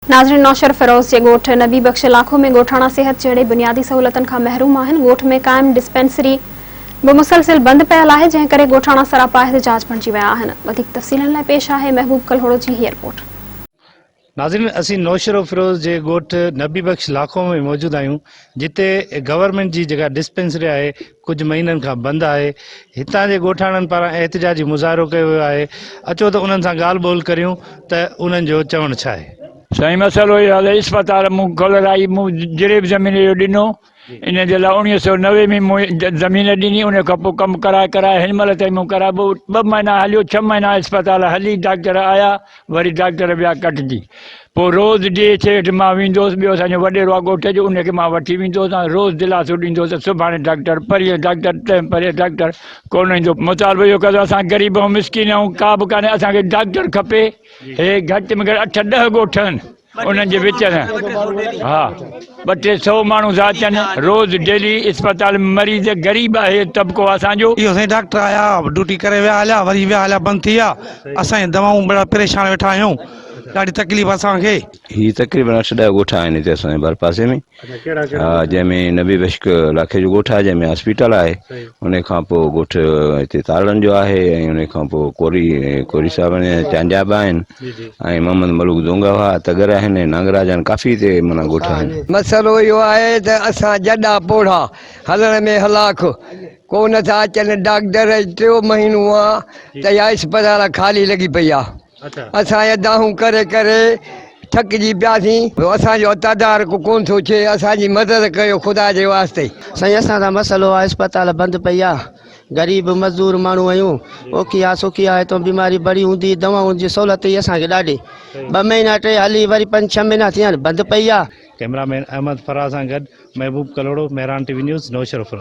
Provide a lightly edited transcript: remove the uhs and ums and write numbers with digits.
नाज़रीन, नौशर फिरोज के गोठ नबी बख्श इलाक़ों में गोठाणा सेहत जहिड़े बुनियादी सहूलतन खां महरूम आहिनि। गोठ में क़ाइम डिस्पेंसरी बि मुसलसिल बंद पियल आहे, जंहिं करे गोठाणा सरापा एहतजाज बणिजी विया आहिनि। वधीक तफ़सीलनि लाइ पेश आहे महबूब कलहोड़ो जी हीअ रिपोर्ट। नाज़रीन, असीं नौशर फिरोज जे गोठ नबी बख्श इलाक़ो में मौजूद आहियूं, जिते गवर्नमेंट जी जेका डिस्पेंसरी आहे कुछ महीननि खां बंदि आहे। हितां जे ॻोठाणनि पारां एहतजाजी मुज़ाहिरो कयो वियो आहे। अचो त उन्हनि सां ॻाल्हि ॿोल करियूं त उन्हनि जो चवणु छा आहे। साईं, मसइलो इहो आहे, इस्पताल मूं खोलराई, मूं जरेब ज़मीन इहो ॾिनो। इन जे लाइ 1990 में मूं ज़मीन ॾिनी। उन खां पोइ कमु कराए हिन महिल ताईं मूं कराए 2 महीना हलियो। 6 महीना इस्पताल हली, डॉक्टर आया, वरी डॉक्टर विया कटिजी। पोइ रोज़ डे सेठ मां वेंदोसि, ॿियो असांजो वॾेरो आहे ॻोठ जो, उनखे मां वठी वेंदोसि ऐं रोज़ दिलासो ॾींदोसि, सुभाणे डॉक्टर, परीहं डॉक्टर, तंहिं परे डॉक्टर कोन ईंदो। मुतालबो इहो कंदो, असां ग़रीब ऐं मिसकिन आहियूं, का बि कान्हे, असांखे डॉक्टर खपे। हे घटि में घटि 8-10 ॻोठ आहिनि उन्हनि जे विच में। हा, 200-300 माण्हू था अचनि रोज़ डेली इस्पताल में। मरीज़ ग़रीब आहे तबिको असांजो। इहो साईं डॉक्टर आया, ड्यूटी करे विया हलिया, वरी विया हलिया, बंदि थी विया। असांजी दवाऊं बड़ा परेशान वेठा आहियूं, ॾाढी तकलीफ़ असांखे। ही तक़रीबन 8-10 ॻोठ आहिनि हिते असांजे भर पासे में। जंहिंमें नबी बख्श इलाइक़े जो ॻोठ आहे, जंहिंमें हॉस्पिटल आहे। उन खां पोइ ॻोठ हिते तालनि जो आहे, ऐं उन खां पोइ कोरी साहिब चांजाब आहिनि, ऐं मोहम्मद मलूक दोंगावा तगर आहिनि, नागराज आहिनि, काफ़ी हिते माना ॻोठ आहिनि। मसइलो इहो आहे त असां जॾा पोढ़ा हलण में हलाक को नथा अचनि। डॉक्टर 3 महीनो आहे त इहा इस्पताल ख़ाली लॻी पई आहे। असां इहे दाहूं करे करे थकिजी पियासीं। असांजो तदारक कोन थो थिए, असांजी मदद कयो ख़ुदा जे वास्ते। साईं, असांजो मसइलो आहे, इस्पताल बंदि पई आहे, ग़रीब मज़दूर माण्हू आहियूं, ओखी आहे सुखी आहे। हितां बीमारी बड़ी हूंदी, दवाउनि जी सहूलियत ई असांखे ॾाढी। 2 महीना 3 हली, वरी 5-6 महीना थिया आहिनि बंदि पई आहे। कैमरामैन अहमद फराज सां गॾु महबूब कलहोड़ो, मेहरान टीवी न्यूज़, नौशर फिरोज।